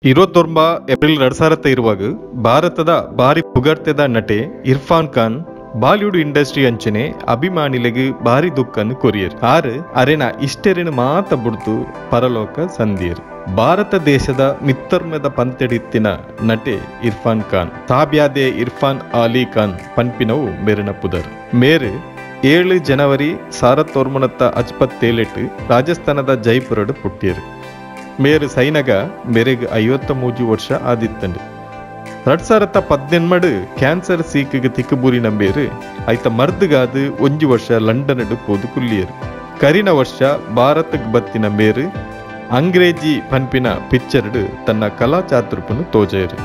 29 April 2000 ಇರುವಾಗ ಭಾರತದ ಭಾರಿ ಪುಗರ್ತೆದ ನಟೆ ಇರ್ಫಾನ್ ಖಾನ್ ಬಾಲಿವುಡ್ ಇಂಡಸ್ಟ್ರಿ ಅಂಚನೆ ಅಭಿಮಾನಿಲೆಗೆ ಭಾರಿ ದುಃಖನ್ನು ಕೊರಿಯರ್ ಆರು ಅರೆನ ಇಷ್ಟೆರೆನ ಮಾತ ಬುಡ್ತು ಪರಲೋಕ ಸಂದಿಯರ್. ಭಾರತ ದೇಶದ ಮಿತ್ತರ್ಮದ ಪಂತೆಡಿತ್ತಿನ ನಟೆ ಇರ್ಫಾನ್ ಖಾನ್ ತಾಬ್ಯಾದೆ ಇರ್ಫಾನ್ ಅಲಿ ಖಾನ್ ಪನ್ಪಿನವು ಮೇರಿನ ಪುದರ್ ಮೇರು 7 ಜನವರಿ 1957 ರಾಜಸ್ಥಾನದ ಜೈಪುರಡು ಪುಟ್ಟಿಯರು. ಮೇರು ಸೈನಗ ಮೇರೆಗ್ 53 ವರ್ಷ ಆದಿತ್ತಂಡು. 2017 ಕ್ಯಾನ್ಸರ್ ಸೀಕಿಗೆ ತಿಕ್ಕಬೂರಿನ ಮೇರು ಐತ ಮರ್ದ್ಗಾದು 1 ವರ್ಷ ಲಂಡನ್ ಪೋದು ಕುಲ್ಲಿಯರು. ಕರಿನ ವರ್ಷ ಭಾರತಕ್ಕೆ ಬತ್ತಿನ ಮೇರು ಅಂಗ್ರೇಜಿ ಪನ್ಪಿನ ಪಿಕ್ಚರ್ಡ್ ತನ್ನ ಕಲಾ ಚಾತುರ್ಪನ್ನು ತೋಜಯರು.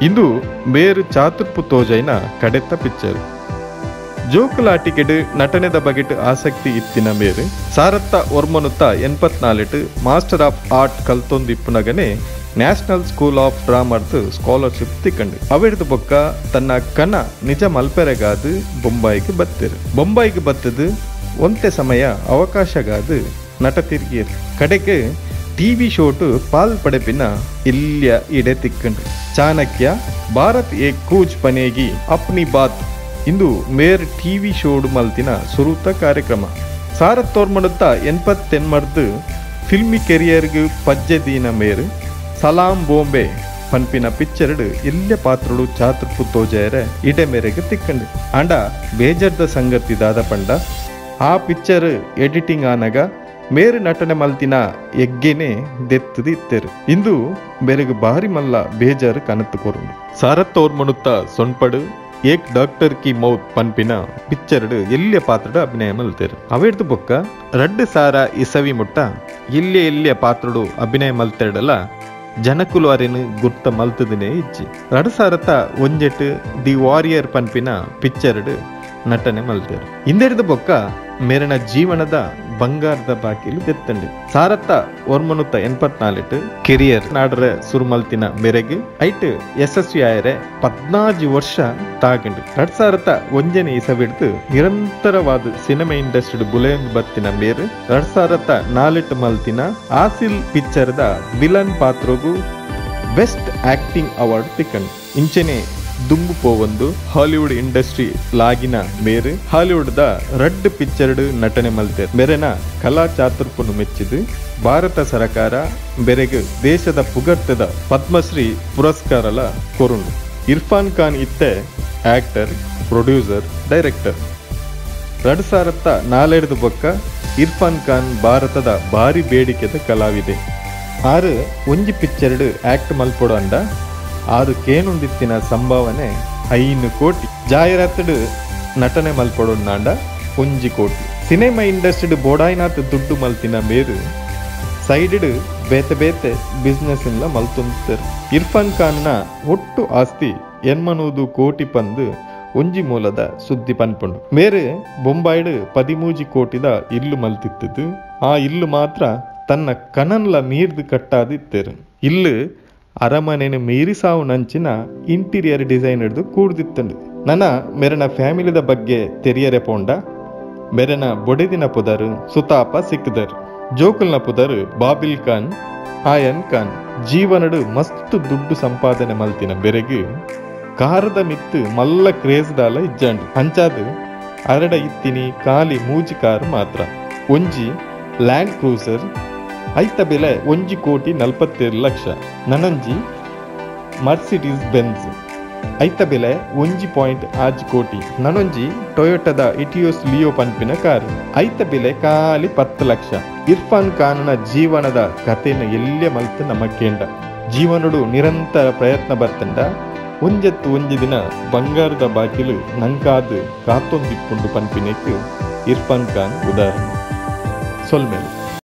ಇಂದು ಮೇರು ಚಾತುರ್ಪು ತೋಜೈನ ಕಡೆತ್ತ ಪಿಕ್ಚರ್ ಜೋಕುಲಾಟಿಕೆಡ್ ನಟನೆದ ಬಗೆಟ್ ಆಸಕ್ತಿ ಇತ್ತಿನ ಮೇರು ಸಾರತ್ತ ಒರ್ಮನುತ್ತ 84 ಮಾಸ್ಟರ್ ಆಫ್ ಆರ್ಟ್ ಕಲ್ತೊಂದಿಪ್ಪುನಗನೆ ನ್ಯಾಷನಲ್ ಸ್ಕೂಲ್ ಆಫ್ ಡ್ರಾಮಾರ್ದು ಸ್ಕಾಲರ್ಶಿಪ್ ತಿಕ್ಕಂಡು ಅವಿಡ್ದು ಬೊಕ್ಕ ತನ್ನ ಕನ ನಿಜ ಮಲ್ಪೆರೆಗಾದು ಬೊಂಬಾಯಿಗೆ ಬತ್ತಿರು. ಬೊಂಬಾಯಿಗೆ ಬತ್ತದು ಒಂತೆ ಸಮಯ ಅವಕಾಶಗಾದು ನಟ ತಿರುಗಿಯರು. ಕಡೆಗೆ ಟಿವಿ ಶೋಟು ಪಾಲ್ ಪಡೆಪಿನ ಇಲ್ಯ ಇಡೆ ತಿಕ್ಕಂಡು ಚಾಣಕ್ಯ ಭಾರತ್ ಎ ಕೂಜ್ ಪನೇಗಿ ಅಪ್ನಿ ಬಾತ್ ಇಂದು ಮೇರ್ ಟಿವಿ ಶೋಡು ಮಲ್ತಿನ ಸುರೂತ ಕಾರ್ಯಕ್ರಮ 1980 ಫಿಲ್ಮಿ ಕೆರಿಯರ್ಗೆ ಪಜ್ಜೆದೀನ ಮೇರ್ ಸಲಾಂ ಬಾಂಬೆ ಪನ್ಪಿನ ಪಿಕ್ಚರ್ಡ್ ಎಲ್ಲ ಪಾತ್ರಡು ಚಾತುರ್ಪು ತೋಜಯರ ಇಡೆ ಮೇರೆಗೆ ತಿಕ್ಕಂಡು ಅಂಡ ಬೇಜರ್ದ ಸಂಗತಿದಾದ ಪಂಡ ಆ ಪಿಕ್ಚರ್ ಎಡಿಟಿಂಗ್ ಆನಾಗ ಮೇರು ನಟನೆ ಮಲ್ತಿನ ಎಗ್ಗೆನೆ ದೆತ್ತದು ಇತ್ತೇರು. ಇಂದು ಬೇರೆಗೆ ಬಾರಿ ಮಲ್ಲ ಬೇಜಾರು ಕನತ್ತು ಕೊರುಂಡು. ಸಾರತ್ತೋರ್ಮನುತ್ತ ಸೊನ್ಪಡು ಏಕ್ ಡಾಕ್ಟರ್ ಕಿ ಮೌತ್ ಪನ್ಪಿನ ಪಿಕ್ಚರ್ಡ್ ಎಲ್ಲಿಯ ಪಾತ್ರಡು ಅಭಿನಯ ಮಲ್ತೇರು. ಅವೇಡ್ದು ಬೊಕ್ಕ 2000 ಇಸವಿ ಮುಟ್ಟ ಇಲ್ಲಿಯ ಪಾತ್ರಡು ಅಭಿನಯ ಮಲ್ತೇಡಲ್ಲ ಜನಕುಲು ಅರೆನು ಗುರ್ತ ಮಲ್ತದನೇ ಇಜ್ಜಿ 2001 ದಿ ವಾರಿಯರ್ ಪನ್ಪಿನ ಪಿಕ್ಚರ್ಡ್ ನಟನೆ ಮಲ್ತೇರು. ಹಿಂದೆಡ್ದು ಬೊಕ್ಕ ಮೇರನ ಜೀವನದ ಬಂಗಾರದ ಬಾಕಿಲು ತೆತ್ತಂಡು ಸಾರತ್ತ ಒರ್ಮನುತ್ತ 84 ಕೆರಿಯರ್ ನಾಡ್ರ ಸುರುಮಲ್ತಿನ ಮೇರೆಗೆ ಐಟ್ ಯಶಸ್ವಿ ಆಯರೆ 14 ವರ್ಷ ತಾಗಂಡು 2001 ಇಸವಿಡ್ದು ನಿರಂತರವಾದ ಸಿನಿಮಾ ಇಂಡಸ್ಟ್ರಿ ಬುಲೆಂದು ಬತ್ತಿನ ಮೇರು 2004 ಮಲ್ತಿನ ಆಸಿಲ್ ಪಿಕ್ಚರ್ದ ವಿಲನ್ ಪಾತ್ರಗೂ ಬೆಸ್ಟ್ ಆಕ್ಟಿಂಗ್ ಅವಾರ್ಡ್ ತಿಕ್ಕಂಡು. ಇಂಚೆನೆ ದುಂಬು ಪೋವೊಂದು ಹಾಲಿವುಡ್ ಇಂಡಸ್ಟ್ರಿ ಲಾಗಿನ ಮೇರು ಹಾಲಿವುಡ್ ದ ರಡ್ ಪಿಕ್ಚರ್ಡ್ ನಟನೆ ಮಲ್ತೆ ಬೆರೆನ ಕಲಾ ಚಾತುರ್ಪನ್ನು ಮೆಚ್ಚಿದು ಭಾರತ ಸರ್ಕಾರ ಬೆರೆಗೆ ದೇಶದ ಪುಗರ್ತದ ಪದ್ಮಶ್ರೀ ಪುರಸ್ಕಾರಲ ಕೊರುಂಡು. ಇರ್ಫಾನ್ ಖಾನ್ ಇತ್ತೆ ಆಕ್ಟರ್, ಪ್ರೊಡ್ಯೂಸರ್, ಡೈರೆಕ್ಟರ್. 2004 ಬೊಕ್ಕ ಇರ್ಫಾನ್ ಖಾನ್ ಭಾರತದ ಭಾರಿ ಬೇಡಿಕೆದ ಕಲಾವಿದೆ. ಆರು ಒಂಜಿ ಪಿಕ್ಚರ್ಡ್ ಆಕ್ಟ್ ಮಲ್ಪೊಡು ಅಂಡ 6 ಕೇನುಂದಿತ್ತಿನ ಸಂಭಾವನೆ 5 ಕೋಟಿ ಜಾಹೀರಾತುಡು ನಟನೆ ಮಲ್ಪೊಡೊಂದಾಂಡ 1 ಕೋಟಿ. ಸಿನಿಮಾ ಇಂಡಸ್ಟ್ರಿ ಬೋಡಾಯ್ನಾತ್ ದುಡ್ಡು ಮಲ್ತಿನ ಮೇರು ಸೈಡ್ ಬೇತೆ ಬೇತೆ ಬಿಸ್ನೆಸ್ ಇಂದ ಮಲ್ತೊಂದಿತ್ತರು. ಇರ್ಫಾನ್ ಖಾನ್ನ ಒಟ್ಟು ಆಸ್ತಿ 80 ಕೋಟಿ ಪಂದು ಒಂಜಿ ಮೂಲದ ಸುದ್ದಿ ಪನ್ಪುಂಡು. ಮೇರು ಬೊಂಬಾಯ್ಡ್ 13 ಕೋಟಿದ ಇಲ್ಲು ಮಲ್ತಿತ್ತದು. ಆ ಇಲ್ಲು ಮಾತ್ರ ತನ್ನ ಕನನ್ಲ ಮೀರ್ದು ಕಟ್ಟಾದಿತ್ತೇರು. ಇಲ್ಲು ಅರಮನೆನ ಮೀರಿಸಾವು ನಂಚಿನ ಇಂಟೀರಿಯರ್ ಡಿಸೈನ್ ಹಿಡಿದು ಕೂಡ್ದಿತ್ತಂಡು. ನನ್ನ ಮೆರನ ಫ್ಯಾಮಿಲಿದ ಬಗ್ಗೆ ತೆರಿಯರೆ ಪೋಂಡ ಮೆರನ ಬೊಡೆದಿನ ಪುದರು ಸುತಾಪ ಸಿಕ್ಕದರು. ಜೋಕುಲ್ನ ಪುದರು ಬಾಬಿಲ್ ಖಾನ್, ಆಯನ್ ಖಾನ್ ಜೀವನಡು ಮಸ್ತ್ ದುಡ್ಡು ಸಂಪಾದನೆ ಮಲ್ತಿನ ಬೆರೆಗೆ ಕಾರದ ಮಿತ್ತು ಮಲ್ಲ ಕ್ರೇಜ್ದಾಲ ಇಜ್ಜಂಡು. ಅಂಚಾದು ಅರಡ ಇತ್ತಿನಿ ಖಾಲಿ ಮೂಜಿ ಕಾರು ಮಾತ್ರ. ಒಂಜಿ ಲ್ಯಾಂಡ್ ಕ್ರೂಸರ್ ಐತ ಬೆಲೆ 1 ಕೋಟಿ 47 ಲಕ್ಷ. ನನಂಜಿ ಮರ್ಸಿಡೀಸ್ ಬೆನ್ಸ್ ಐತ ಬೆಲೆ 1.5 ಕೋಟಿ. ನನೊಂಜಿ ಟೊಯೋಟದ ಇಟಿಯೋಸ್ ಲಿಯೋ ಪನ್ಪಿನ ಕಾರು ಐತ ಬೆಲೆ ಖಾಲಿ 10 ಲಕ್ಷ. ಇರ್ಫಾನ್ ಖಾನ್ನ ಜೀವನದ ಕಥೆನ ಎಲ್ಲೆ ಮಲ್ತು ನಮಕ್ಕೇಂಡ ಜೀವನಡು ನಿರಂತರ ಪ್ರಯತ್ನ ಬರ್ತಂಡ ಒಂಜಿ ದಿನ ಬಂಗಾರದ ಬಾಕಿಲು ನಂಕಾದು ಕಾತೊಂದಿಪ್ಪುಂಡು ಪನ್ಪಿನೆಕ್ ಇರ್ಫಾನ್ ಖಾನ್ ಉದಾಹರಣೆ ಸೊಲ್ಮೇಲೆ.